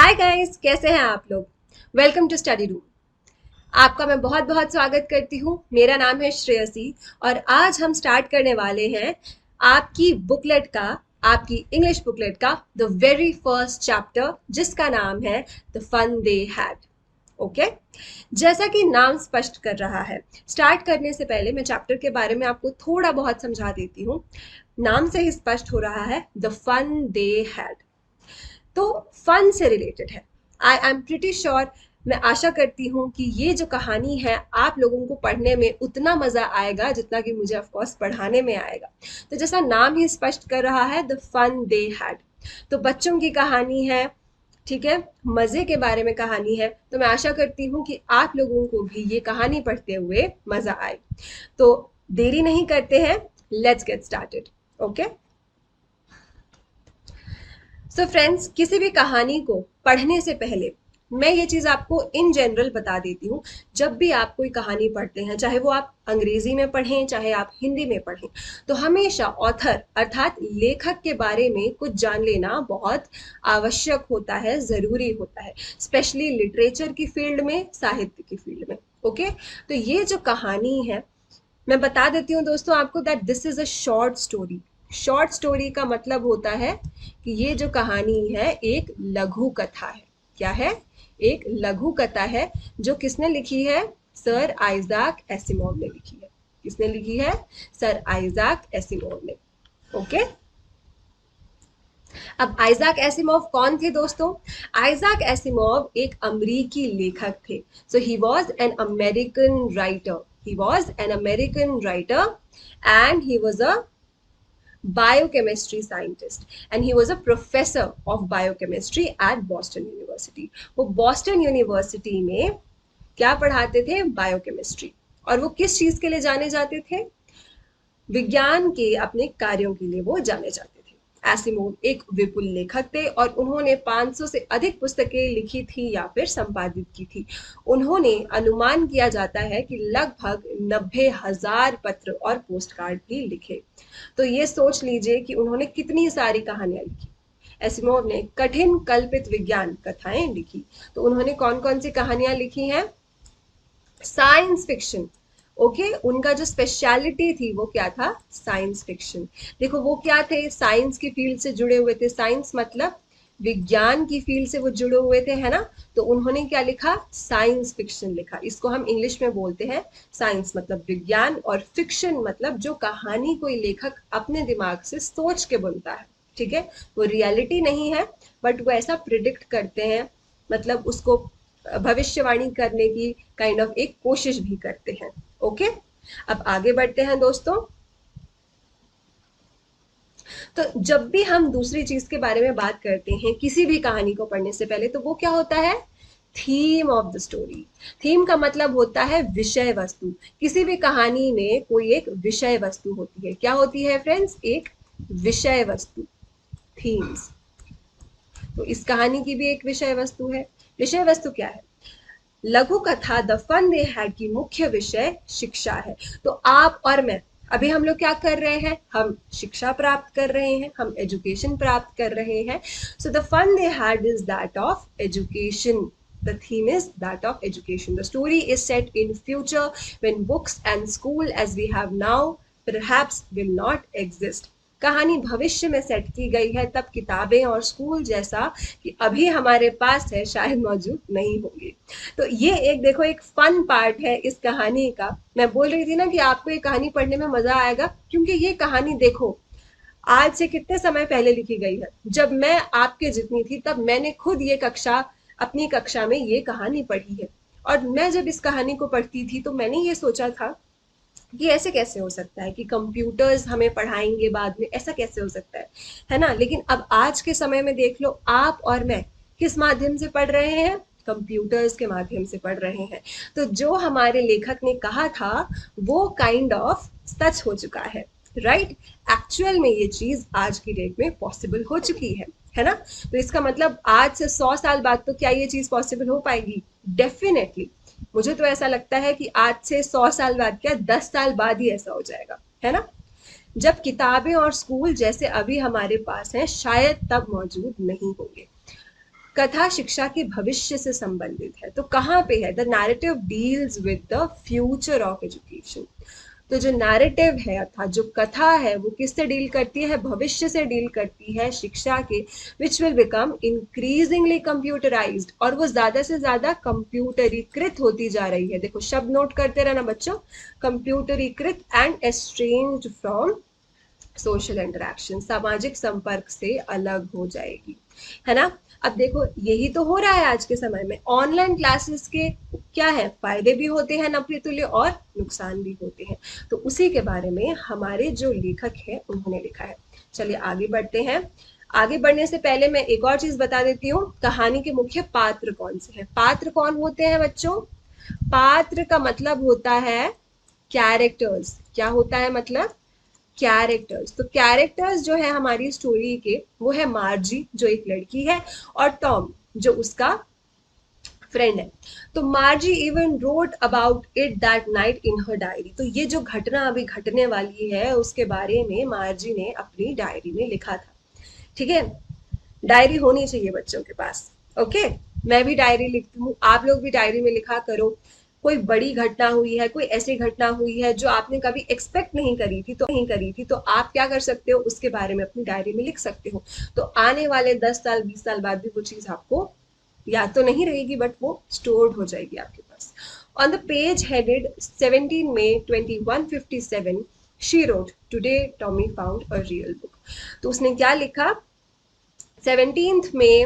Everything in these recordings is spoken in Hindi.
हाय गाइस, कैसे हैं आप लोग। Welcome to study room. आपका मैं बहुत बहुत स्वागत करती हूँ। मेरा नाम है श्रेयसी और आज हम स्टार्ट करने वाले हैं आपकी बुकलेट का, आपकी इंग्लिश बुकलेट का द वेरी फर्स्ट चैप्टर, जिसका नाम है the fun they had. Okay, जैसा कि नाम स्पष्ट कर रहा है, स्टार्ट करने से पहले मैं चैप्टर के बारे में आपको थोड़ा बहुत समझा देती हूँ। नाम से ही स्पष्ट हो रहा है द फन दे हैड, तो फन से रिलेटेड है। आई एम प्रिटी श्योर, मैं आशा करती हूँ कि ये जो कहानी है आप लोगों को पढ़ने में उतना मजा आएगा जितना कि मुझे ऑफ कोर्स पढ़ाने में आएगा। तो जैसा नाम ही स्पष्ट कर रहा है, द फन दे हैड, तो बच्चों की कहानी है, ठीक है, मजे के बारे में कहानी है। तो मैं आशा करती हूँ कि आप लोगों को भी ये कहानी पढ़ते हुए मजा आए। तो देरी नहीं करते हैं, let's get started. Okay, so friends, किसी भी कहानी को पढ़ने से पहले मैं ये चीज आपको इन जनरल बता देती हूँ। जब भी आप कोई कहानी पढ़ते हैं, चाहे वो आप अंग्रेजी में पढ़ें चाहे आप हिंदी में पढ़ें, तो हमेशा ऑथर अर्थात लेखक के बारे में कुछ जान लेना बहुत आवश्यक होता है, जरूरी होता है, स्पेशली लिटरेचर की फील्ड में, साहित्य की फील्ड में। ओके, तो ये जो कहानी है, मैं बता देती हूँ दोस्तों आपको that this is a short story. Short story का मतलब होता है कि ये जो कहानी है एक लघु कथा है। क्या है? एक लघु कथा है, जो किसने लिखी है? सर आइजैक एसिमोव ने लिखी है। किसने लिखी है? सर आइजैक एसिमोव ने। ओके, अब आइजैक एसिमोव कौन थे दोस्तों? आइजैक एसिमोव एक अमेरिकी लेखक थे। So he was an American writer, he was an American writer and he was a biochemistry scientist and he was a professor of biochemistry at Boston University. वो Boston University में क्या पढ़ाते थे? बायोकेमिस्ट्री। और वो किस चीज के लिए जाने जाते थे? विज्ञान के अपने कार्यों के लिए वो जाने जाते थे। एसिमोव एक विपुल लेखक थे और उन्होंने 500 से अधिक पुस्तकें लिखी थी या फिर संपादित की थी। उन्होंने, अनुमान किया जाता है कि लगभग 90,000 पत्र और पोस्टकार्ड भी लिखे। तो ये सोच लीजिए कि उन्होंने कितनी सारी कहानियां लिखी। एसिमोव ने कठिन कल्पित विज्ञान कथाएं लिखी। तो उन्होंने कौन कौन सी कहानियां लिखी हैं? Science fiction. ओके, उनका जो स्पेशलिटी थी वो क्या था? Science fiction. देखो वो क्या थे? साइंस की फील्ड से जुड़े हुए थे। साइंस मतलब विज्ञान की फील्ड से वो जुड़े हुए थे, है ना। तो उन्होंने क्या लिखा? साइंस फिक्शन लिखा। इसको हम इंग्लिश में बोलते हैं साइंस मतलब विज्ञान, और फिक्शन मतलब जो कहानी कोई लेखक अपने दिमाग से सोच के बुनता है। ठीक है, वो रियलिटी नहीं है, बट वो ऐसा प्रिडिक्ट करते हैं, मतलब उसको भविष्यवाणी करने की काइंड ऑफ एक कोशिश भी करते हैं। ओके, अब आगे बढ़ते हैं दोस्तों। तो जब भी हम दूसरी चीज के बारे में बात करते हैं किसी भी कहानी को पढ़ने से पहले, तो वो क्या होता है? Theme of the story. Theme का मतलब होता है विषय वस्तु। किसी भी कहानी में कोई एक विषय वस्तु होती है। क्या होती है फ्रेंड्स? एक विषय वस्तु, थीम्स। तो इस कहानी की भी एक विषय वस्तु है। विषय वस्तु क्या है? लघु कथा द फन दे हैड की मुख्य विषय शिक्षा है। तो आप और मैं, अभी हम लोग क्या कर रहे हैं? हम शिक्षा प्राप्त कर रहे हैं, हम एजुकेशन प्राप्त कर रहे हैं। So the fun they had is that of education. The theme is that of education. The story is set in future when books and school as we have now perhaps will not exist. कहानी भविष्य में सेट की गई है, तब किताबें और स्कूल जैसा कि अभी हमारे पास है शायद मौजूद नहीं होंगे। तो ये एक देखो एक फन पार्ट है इस कहानी का। मैं बोल रही थी ना कि आपको ये कहानी पढ़ने में मजा आएगा, क्योंकि ये कहानी देखो आज से कितने समय पहले लिखी गई है। जब मैं आपके जितनी थी तब मैंने खुद ये अपनी कक्षा में ये कहानी पढ़ी है। और मैं जब इस कहानी को पढ़ती थी तो मैंने ये सोचा था कि ऐसे कैसे हो सकता है कि कंप्यूटर्स हमें पढ़ाएंगे बाद में, ऐसा कैसे हो सकता है ना। लेकिन अब आज के समय में देख लो, आप और मैं किस माध्यम से पढ़ रहे हैं? कंप्यूटर्स के माध्यम से पढ़ रहे हैं। तो जो हमारे लेखक ने कहा था वो काइंड ऑफ सच हो चुका है, राइट। एक्चुअल में ये चीज आज की डेट में पॉसिबल हो चुकी है ना। तो इसका मतलब आज से 100 साल बाद तो क्या ये चीज पॉसिबल हो पाएगी? डेफिनेटली। मुझे तो ऐसा लगता है कि आज से 100 साल बाद क्या 10 साल बाद ही ऐसा हो जाएगा, है ना। जब किताबें और स्कूल जैसे अभी हमारे पास हैं शायद तब मौजूद नहीं होंगे। कथा शिक्षा के भविष्य से संबंधित है। तो कहाँ पे है? The narrative deals with the future of education. तो जो नैरेटिव है अर्थात जो कथा है वो किससे डील करती है? भविष्य से डील करती है, शिक्षा के, which will become increasingly computerised, और वो ज्यादा से ज्यादा कंप्यूटरीकृत होती जा रही है। देखो शब्द नोट करते रहना बच्चों, कंप्यूटरीकृत and estranged from social interaction, सामाजिक संपर्क से अलग हो जाएगी, है ना। अब देखो यही तो हो रहा है आज के समय में। ऑनलाइन क्लासेस के क्या है? फायदे भी होते हैं नफे तुल्य और नुकसान भी होते हैं। तो उसी के बारे में हमारे जो लेखक है उन्होंने लिखा है। चलिए आगे बढ़ते हैं। आगे बढ़ने से पहले मैं एक और चीज बता देती हूँ, कहानी के मुख्य पात्र कौन से हैं। पात्र कौन होते हैं बच्चों? पात्र का मतलब होता है कैरेक्टर्स। क्या होता है मतलब? कैरेक्टर्स। तो कैरेक्टर्स जो है हमारी स्टोरी के, वो है मार्जी जो एक लड़की है, और टॉम जो उसका फ्रेंड है। तो मार्जी even wrote about it that night in her diary. तो ये जो घटना अभी घटने वाली है उसके बारे में मार्जी ने अपनी डायरी में लिखा था। ठीक है, डायरी होनी चाहिए बच्चों के पास। ओके, मैं भी डायरी लिखती हूँ, आप लोग भी डायरी में लिखा करो। कोई बड़ी घटना हुई है, कोई ऐसी घटना हुई है जो आपने कभी एक्सपेक्ट नहीं करी थी, तो आप क्या कर सकते हो? उसके बारे में अपनी डायरी में लिख सकते हो। तो आने वाले 10 साल 20 साल बाद भी वो चीज आपको याद तो नहीं रहेगी, बट वो स्टोर्ड हो जाएगी आपके पास। On the page headed 17 May 2157 she wrote, today Tommy found a real book. तो उसने क्या लिखा? 17 मई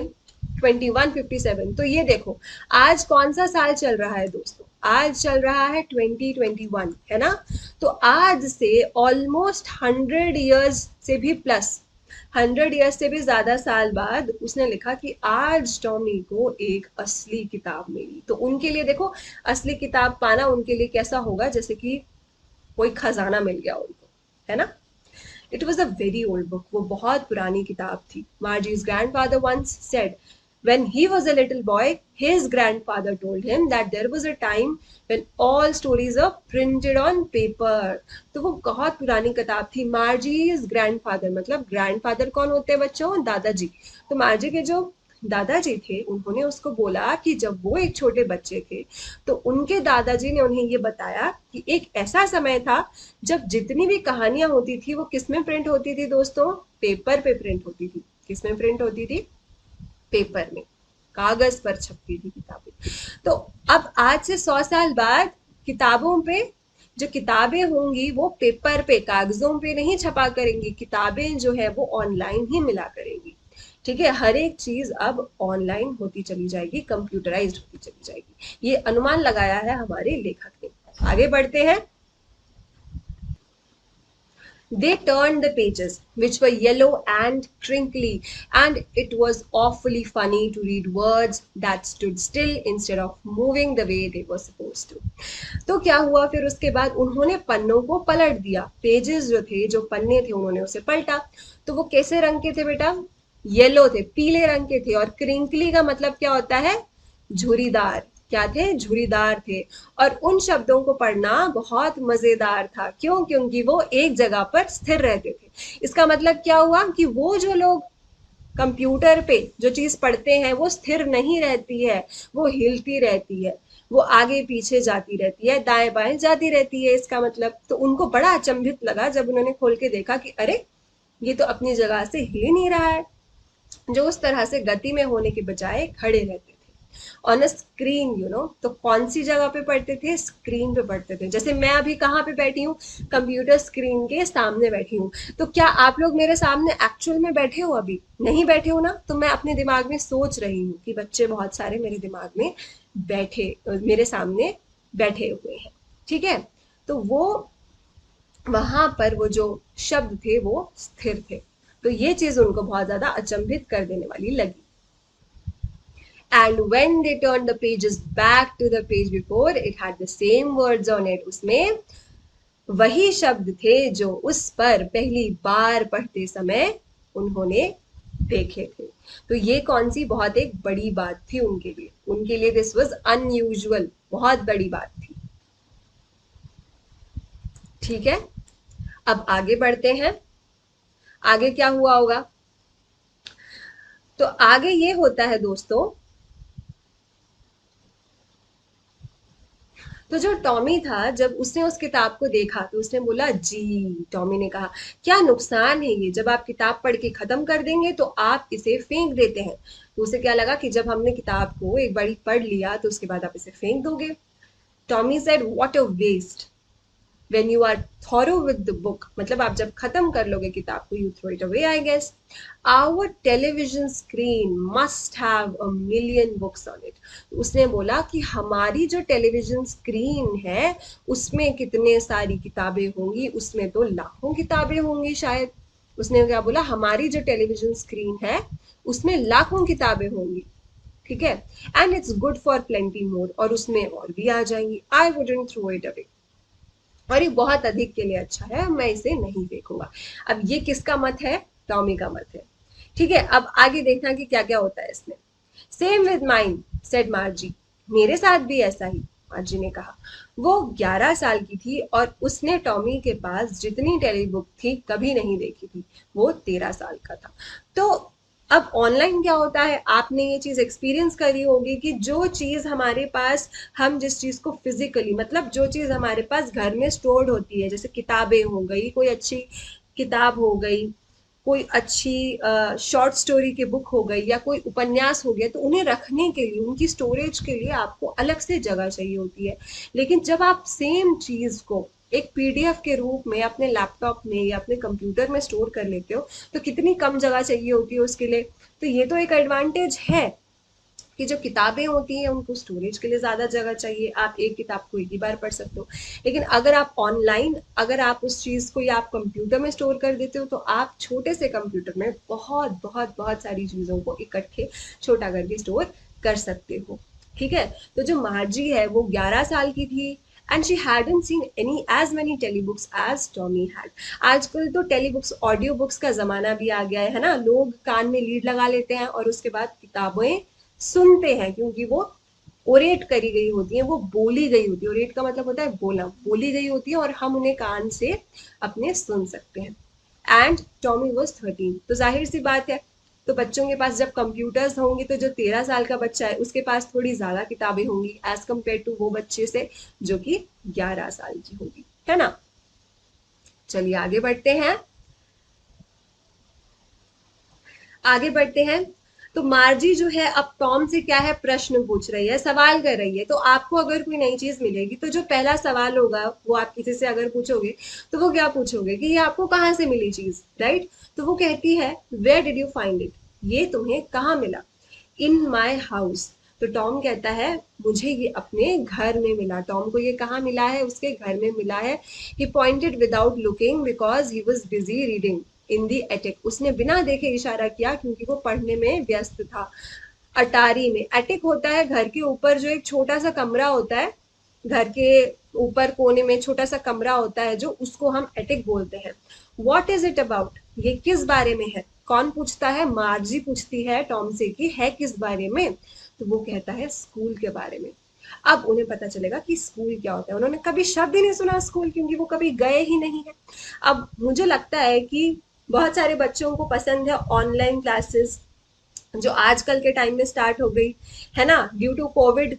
2157। तो ये देखो आज कौन सा साल चल रहा है दोस्तों? आज चल रहा है 2021, है ना। तो आज से ऑलमोस्ट 100 ईयर्स से भी प्लस, 100 ईयर्स से भी ज्यादा साल बाद उसने लिखा कि आज टॉमी को एक असली किताब मिली। तो उनके लिए देखो, असली किताब पाना उनके लिए कैसा होगा? जैसे कि कोई खजाना मिल गया उनको, है ना। It was a very old book, वो बहुत पुरानी किताब थी। Margie's grandfather once said, when he was a little boy, his grandfather told him that there was a time when all stories are printed on paper. तो वो बहुत पुरानी किताब थी। Margie's grandfather मतलब grandfather कौन होते हैं बच्चों? दादाजी। तो मार्जी के जो दादाजी थे उन्होंने उसको बोला कि जब वो एक छोटे बच्चे थे तो उनके दादाजी ने उन्हें ये बताया कि एक ऐसा समय था जब जितनी भी कहानियां होती थी वो किस में प्रिंट होती थी दोस्तों? पेपर पे प्रिंट होती थी। किस में प्रिंट होती थी? पेपर में, कागज पर छपती थी किताबें। तो अब आज से 100 साल बाद किताबों पे, जो किताबें होंगी वो पेपर पे, कागजों पे नहीं छपा करेंगी। किताबें जो है वो ऑनलाइन ही मिला करेंगी। ठीक है, हर एक चीज अब ऑनलाइन होती चली जाएगी, कंप्यूटराइज्ड होती चली जाएगी। ये अनुमान लगाया है हमारे लेखक ने। आगे बढ़ते हैं। They turned the pages, which were yellow and crinkly, and it was awfully funny to read words that stood still instead of moving the way they were supposed to. तो क्या हुआ फिर उसके बाद? उन्होंने पन्नों को पलट दिया। पेजेस जो थे, जो पन्ने थे, उन्होंने उसे पलटा। तो वो कैसे रंग के थे बेटा? येलो थे, पीले रंग के थे। और क्रिंकली का मतलब क्या होता है? झुरीदार। क्या थे? झुरीदार थे। और उन शब्दों को पढ़ना बहुत मजेदार था। क्यों? क्योंकि वो एक जगह पर स्थिर रहते थे। इसका मतलब क्या हुआ कि वो जो लोग कंप्यूटर पे जो चीज पढ़ते हैं वो स्थिर नहीं रहती है, वो हिलती रहती है, वो आगे पीछे जाती रहती है, दाएं बाएं जाती रहती है। इसका मतलब, तो उनको बड़ा अचंभित लगा जब उन्होंने खोल के देखा कि अरे ये तो अपनी जगह से हिल ही नहीं रहा है, जो उस तरह से गति में होने के बजाय खड़े रहते थे on a screen, you know. तो कौन सी जगह पे पढ़ते थे? स्क्रीन पे पढ़ते थे। जैसे मैं अभी कहाँ पे बैठी हूँ? कंप्यूटर स्क्रीन के सामने बैठी हूँ। तो क्या आप लोग मेरे सामने एक्चुअल में बैठे हो? अभी नहीं बैठे हो ना। तो मैं अपने दिमाग में सोच रही हूँ कि बच्चे बहुत सारे मेरे दिमाग में बैठे, मेरे सामने बैठे हुए हैं। ठीक है, तो वो वहां पर वो जो शब्द थे वो स्थिर थे। तो ये चीज उनको बहुत ज्यादा अचंभित कर देने वाली लगी। And when they turned the pages back to the page before, it had the same words on it. उसमें वही शब्द थे जो उस पर पहली बार पढ़ते समय उन्होंने देखे थे। तो ये कौन सी बहुत एक बड़ी बात थी उनके लिए। उनके लिए दिस वाज अनयूजुअल, बहुत बड़ी बात थी। ठीक है, अब आगे बढ़ते हैं। आगे क्या हुआ होगा? तो आगे ये होता है दोस्तों, तो जो टॉमी था जब उसने उस किताब को देखा तो उसने बोला जी, टॉमी ने कहा क्या नुकसान है ये, जब आप किताब पढ़ के खत्म कर देंगे तो आप इसे फेंक देते हैं। तो उसे क्या लगा कि जब हमने किताब को एक बारी पढ़ लिया तो उसके बाद आप इसे फेंक दोगे। Tommy said what a waste, when you are thorough with the book, मतलब आप जब खत्म कर लोगे किताब को, you throw it away I guess. Our television screen must have a million books on it. उसने बोला कि हमारी जो टेलीविजन स्क्रीन है उसमें कितने सारी किताबें होंगी, उसमें तो लाखों किताबें होंगी शायद। उसने क्या बोला, हमारी जो टेलीविजन स्क्रीन है उसमें लाखों किताबें होंगी, ठीक है, and it's good for plenty more, और उसमें और भी आ जाएंगी। I wouldn't throw it away, और ये बहुत अधिक के लिए अच्छा है, मैं इसे नहीं देखूंगा। अब ये किसका मत है, टॉमी का मत है, ठीक है। अब आगे देखना कि क्या क्या होता है इसमें। सेम विद माइन सेड मार्जी, मेरे साथ भी ऐसा ही, मार्जी ने कहा। वो 11 साल की थी और उसने टॉमी के पास जितनी टेली बुक थी कभी नहीं देखी थी। वो 13 साल का था। तो अब ऑनलाइन क्या होता है, आपने ये चीज एक्सपीरियंस करी होगी कि जो चीज हमारे पास, हम जिस चीज को फिजिकली, मतलब जो चीज हमारे पास घर में स्टोर्ड होती है, जैसे किताबें हो गई, कोई अच्छी किताब हो गई, कोई अच्छी शॉर्ट स्टोरी की बुक हो गई, या कोई उपन्यास हो गया, तो उन्हें रखने के लिए, उनकी स्टोरेज के लिए आपको अलग से जगह चाहिए होती है। लेकिन जब आप सेम चीज को एक पीडीएफ के रूप में अपने लैपटॉप में या अपने कंप्यूटर में स्टोर कर लेते हो तो कितनी कम जगह चाहिए होती है उसके लिए। तो ये तो एक एडवांटेज है कि जो किताबें होती हैं उनको स्टोरेज के लिए ज़्यादा जगह चाहिए, आप एक किताब को एक ही बार पढ़ सकते हो। लेकिन अगर आप ऑनलाइन, अगर आप उस चीज़ को या आप कंप्यूटर में स्टोर कर देते हो तो आप छोटे से कंप्यूटर में बहुत बहुत बहुत सारी चीज़ों को इकट्ठे छोटा करके स्टोर कर सकते हो, ठीक है। तो जो मार्जी है वो 11 साल की थी and she hadn't seen any as many टेलीबुक्स as Tommy had. आजकल तो टेलीबुक्स, ऑडियो बुक्स का जमाना भी आ गया है ना, लोग कान में लीड लगा लेते हैं और उसके बाद किताबें सुनते हैं, क्योंकि वो ओरेट करी गई होती है, वो बोली गई होती है। ओरेट का मतलब होता है बोला, बोली गई होती है और हम उन्हें कान से अपने सुन सकते हैं। एंड टॉमी वॉज 13, तो जाहिर सी बात है, तो बच्चों के पास जब कंप्यूटर्स होंगे तो जो 13 साल का बच्चा है उसके पास थोड़ी ज्यादा किताबें होंगी एज कम्पेयर टू वो बच्चे से जो कि 11 साल की होगी, है ना। चलिए आगे बढ़ते हैं, आगे बढ़ते हैं। तो मार्जी जो है अब टॉम से क्या है, प्रश्न पूछ रही है, सवाल कर रही है। तो आपको अगर कोई नई चीज मिलेगी तो जो पहला सवाल होगा वो आप किसी से अगर पूछोगे तो वो क्या पूछोगे कि ये आपको कहाँ से मिली चीज, राइट। तो वो कहती है where did you find it, ये तुम्हें कहाँ मिला। इन माई हाउस, तो टॉम कहता है मुझे ये अपने घर में मिला। टॉम को ये कहाँ मिला है, उसके घर में मिला है। He pointed without looking because he was busy reading in the attic, उसने बिना देखे इशारा किया क्योंकि वो पढ़ने में व्यस्त था। अटारी में, एटिक होता है घर के ऊपर जो एक छोटा सा कमरा होता है, घर के ऊपर कोने में छोटा सा कमरा होता है जो, उसको हम एटिक बोलते हैं। वॉट इज इट अबाउट, ये किस बारे में है। कौन पूछता है, मार्जी पूछती है टॉम से कि है किस बारे में। तो वो कहता है स्कूल के बारे में। अब उन्हें पता चलेगा कि स्कूल क्या होता है, उन्होंने कभी शब्द ही नहीं सुना स्कूल, क्योंकि वो कभी गए ही नहीं है। अब मुझे लगता है कि बहुत सारे बच्चों को पसंद है ऑनलाइन क्लासेस जो आजकल के टाइम में स्टार्ट हो गई है ना, ड्यू टू कोविड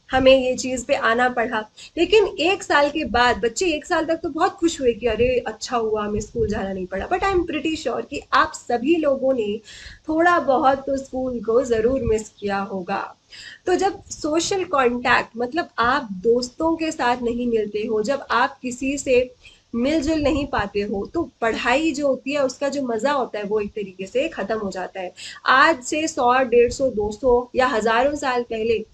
हमें ये चीज पे आना पड़ा। लेकिन 1 साल के बाद बच्चे 1 साल तक तो बहुत खुश हुए कि अरे अच्छा हुआ हमें स्कूल जाना नहीं पड़ा। But I am pretty sure कि आप सभी लोगों ने थोड़ा बहुत तो स्कूल को जरूर मिस किया होगा। तो जब सोशल कांटेक्ट, मतलब आप दोस्तों के साथ नहीं मिलते हो, जब आप किसी से मिलजुल नहीं पाते हो, तो पढ़ाई जो होती है उसका जो मजा होता है वो एक तरीके से खत्म हो जाता है। आज से 100, 150, 200 या हजारों साल पहले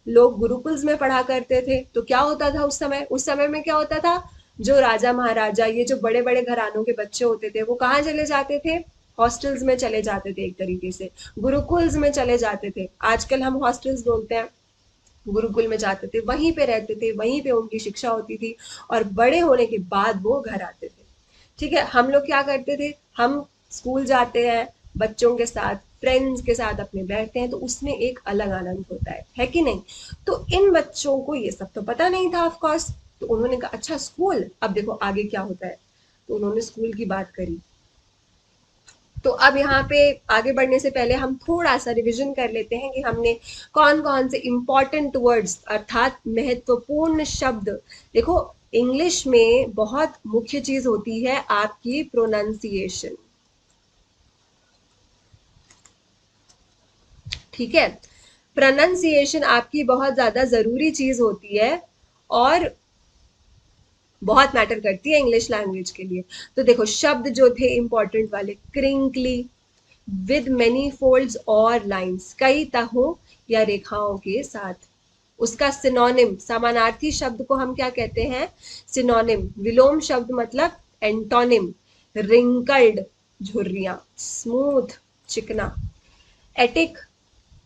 लोग गुरुकुल्स में पढ़ा करते थे, तो क्या होता था उस समय, उस समय में क्या होता था, जो राजा महाराजा, ये जो बड़े बड़े घरानों के बच्चे होते थे वो कहाँ चले जाते थे, हॉस्टल्स में चले जाते थे, एक तरीके से गुरुकुल्स में चले जाते थे। आजकल हम हॉस्टल्स बोलते हैं, गुरुकुल में जाते थे, वहीं पे रहते थे, वहीं पे उनकी शिक्षा होती थी और बड़े होने के बाद वो घर आते थे, ठीक है। हम लोग क्या करते थे, हम स्कूल जाते हैं, बच्चों के साथ, फ्रेंड्स के साथ अपने बैठते हैं, तो उसमें एक अलग आनंद होता है कि नहीं। तो इन बच्चों को ये सब तो पता नहीं था ऑफ कोर्स। तो उन्होंने कहा अच्छा स्कूल, अब देखो आगे क्या होता है। तो उन्होंने स्कूल की बात करी। तो अब यहाँ पे आगे बढ़ने से पहले हम थोड़ा सा रिवीजन कर लेते हैं कि हमने कौन कौन से इंपॉर्टेंट वर्ड्स अर्थात महत्वपूर्ण शब्द, देखो इंग्लिश में बहुत मुख्य चीज होती है आपकी प्रोनाउंसिएशन, ठीक है, प्रोनाउंसिएशन आपकी बहुत ज्यादा जरूरी चीज होती है और बहुत मैटर करती है इंग्लिश लैंग्वेज के लिए। तो देखो शब्द जो थे इंपॉर्टेंट वाले, क्रिंकली, विद मेनी फोल्ड्स और लाइंस, कई तहों या रेखाओं के साथ। उसका सिनोनिम, समानार्थी शब्द को हम क्या कहते हैं, सिनोनिम। विलोम शब्द मतलब एंटोनिम, रिंकल्ड, झुर्रियां, स्मूथ, चिकना। Attic,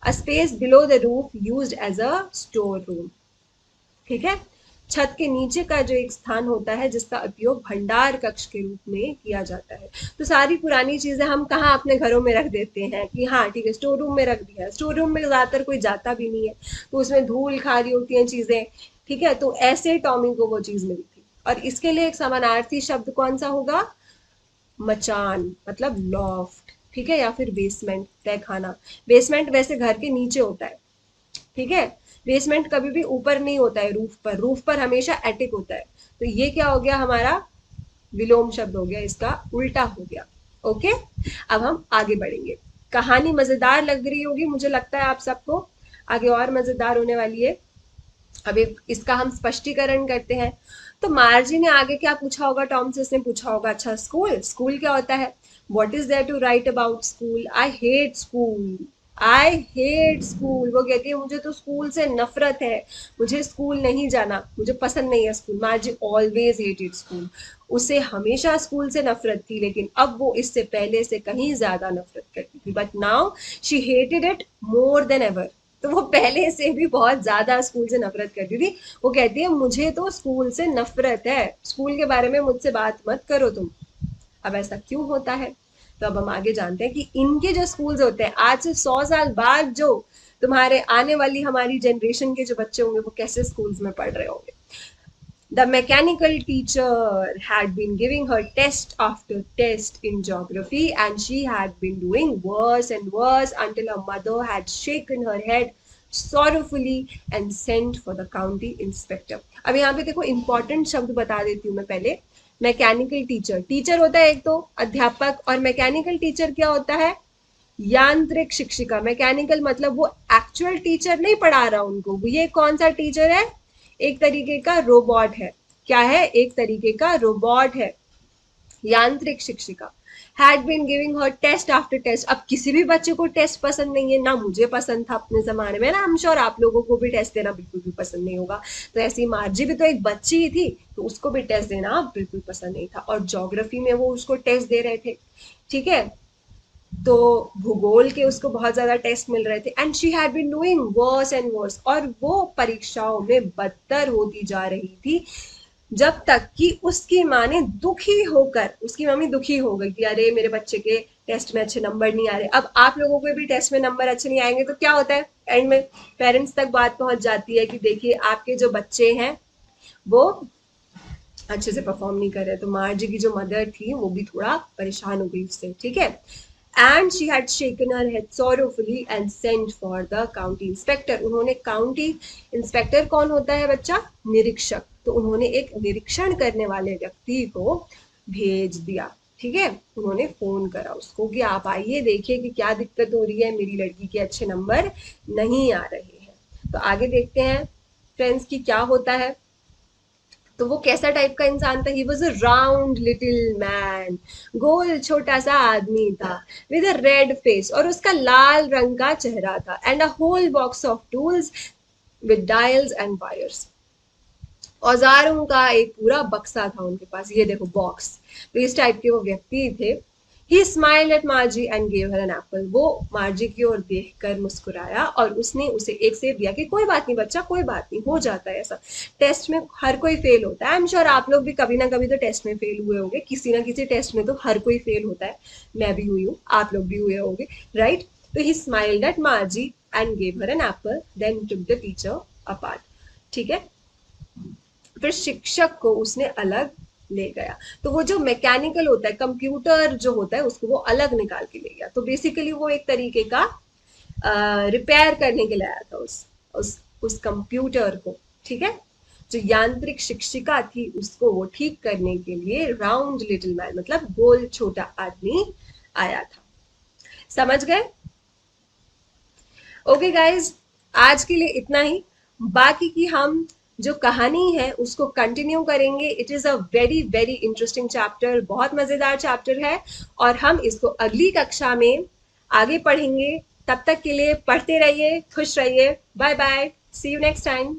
a space below the roof used as a store room, ठीक है, छत के नीचे का जो एक स्थान होता है जिसका उपयोग भंडार कक्ष के रूप में किया जाता है। तो सारी पुरानी चीजें हम कहाँ अपने घरों में रख देते हैं कि हाँ ठीक है स्टोर रूम में रख दिया, स्टोर रूम में ज्यादातर कोई जाता भी नहीं है तो उसमें धूल खा रही होती हैं चीजें, ठीक है, तो ऐसे टॉमी को वो चीज मिली थी। और इसके लिए एक समानार्थी शब्द कौन सा होगा, मचान मतलब लॉफ्ट, ठीक है, या फिर बेसमेंट, तहखाना। बेसमेंट वैसे घर के नीचे होता है, ठीक है, बेसमेंट कभी भी ऊपर नहीं होता है रूफ पर, रूफ पर हमेशा एटिक होता है। तो ये क्या हो गया हमारा विलोम शब्द हो गया, इसका उल्टा हो गया। ओके, अब हम आगे बढ़ेंगे। कहानी मजेदार लग रही होगी मुझे लगता है आप सबको, आगे और मजेदार होने वाली है। अभी इसका हम स्पष्टीकरण करते हैं। तो मार्जी ने आगे क्या पूछा होगा, टॉम से उसने पूछा होगा अच्छा स्कूल, स्कूल क्या होता है, what is there to write about school, I hate school, I hate school. वो कहती है मुझे तो स्कूल से नफरत है, मुझे स्कूल नहीं जाना, मुझे पसंद नहीं है स्कूल। मार्जी ऑलवेज हेटेड स्कूल, उसे हमेशा स्कूल से नफरत थी, लेकिन अब वो इससे पहले से कहीं ज्यादा नफरत करती थी। But now she hated it more than ever, तो वो पहले से भी बहुत ज्यादा स्कूल से नफरत करती थी। वो कहती है मुझे तो स्कूल से नफरत है, स्कूल के बारे में मुझसे बात मत करो तुम। अब ऐसा क्यों होता है, तो अब हम आगे जानते हैं कि इनके जो स्कूल्स होते हैं आज से 100 साल बाद जो तुम्हारे आने वाली हमारी जनरेशन के जो बच्चे होंगे वो कैसे स्कूल्स में पढ़ रहे होंगे। The mechanical teacher had been giving her test after test in geography, and she had been doing worse and worse until her mother had shaken her head sorrowfully and sent for the county inspector. अब यहाँ पे देखो important शब्द बता देती हूँ मैं पहले। मैकेनिकल टीचर, टीचर होता है एक तो अध्यापक, और मैकेनिकल टीचर क्या होता है, यांत्रिक शिक्षिका। मैकेनिकल मतलब वो एक्चुअल टीचर नहीं पढ़ा रहा उनको, ये कौन सा टीचर है, एक तरीके का रोबोट है। क्या है, एक तरीके का रोबोट है, यांत्रिक शिक्षिका। Had been giving her test after test. अब किसी भी बच्चे को टेस्ट पसंद नहीं है ना, मुझे पसंद था अपने जमाने में ना, आई एम श्योर आप लोगों को भी टेस्ट देना बिल्कुल भी पसंद नहीं होगा। तो ऐसी मार्जी भी तो एक बच्ची ही थी, तो उसको भी टेस्ट देना बिल्कुल पसंद नहीं था, और ज्योग्राफी में वो उसको टेस्ट दे रहे थे, ठीक है, तो भूगोल के उसको बहुत ज्यादा टेस्ट मिल रहे थे। And she had been doing worse and worse, और वो परीक्षाओं में बदतर होती जा रही थी, जब तक कि उसकी माँ ने दुखी होकर, उसकी मम्मी दुखी हो गई कि अरे मेरे बच्चे के टेस्ट में अच्छे नंबर नहीं आ रहे। अब आप लोगों को भी टेस्ट में नंबर अच्छे नहीं आएंगे तो क्या होता है, एंड में पेरेंट्स तक बात पहुंच जाती है कि देखिए आपके जो बच्चे हैं वो अच्छे से परफॉर्म नहीं कर रहे। तो मार्जी की जो मदर थी वो भी थोड़ा परेशान हो गई उससे, ठीक है। And she had shaken her head sorrowfully and sent for the county inspector. उन्होंने काउंटी इंस्पेक्टर कौन होता है बच्चा, निरीक्षक, तो उन्होंने एक निरीक्षण करने वाले व्यक्ति को भेज दिया, ठीक है, उन्होंने फोन करा उसको कि आप आइए देखिए कि क्या दिक्कत हो रही है, मेरी लड़की के अच्छे नंबर नहीं आ रहे हैं। तो आगे देखते हैं फ्रेंड्स की क्या होता है। तो वो कैसा टाइप का इंसान था, he was a round little man, गोल छोटा सा आदमी था, विद अ रेड फेस, और उसका लाल रंग का चेहरा था, and a whole box of tools with dials and wires. औजारों का एक पूरा बक्सा था उनके पास, ये देखो बॉक्स। तो इस टाइप के वो व्यक्ति थे। He smiled at Margie and gave her an apple. वो मार्जी की ओर देखकर मुस्कुराया और उसने उसे एक सेब दिया कि कोई बात नहीं बच्चा, कोई बात नहीं, हो जाता है ऐसा, टेस्ट में हर कोई फेल होता है। आई एम श्योर आप लोग भी कभी ना कभी तो टेस्ट में फेल हुए होंगे, किसी ना किसी टेस्ट में तो हर कोई फेल होता है, मैं भी हुई हूँ, आप लोग भी हुए होंगे, राइट। तो he smiled at Margie and gave her an apple, then took the teacher apart. ठीक है, फिर शिक्षक को उसने अलग ले गया। तो वो जो मैकेनिकल होता है, कंप्यूटर जो होता है, उसको वो अलग निकाल के ले गया। तो बेसिकली वो एक तरीके का रिपेयर करने के लिए आया था उस कंप्यूटर को, ठीक है। जो यांत्रिक शिक्षिका थी उसको वो ठीक करने के लिए राउंड लिटिल मैन मतलब गोल छोटा आदमी आया था। समझ गए? ओके गाइज, आज के लिए इतना ही। बाकी की हम जो कहानी है उसको कंटिन्यू करेंगे। It is a very very interesting chapter, बहुत मजेदार चैप्टर है, और हम इसको अगली कक्षा में आगे पढ़ेंगे। तब तक के लिए पढ़ते रहिए, खुश रहिए। Bye bye, see you next time.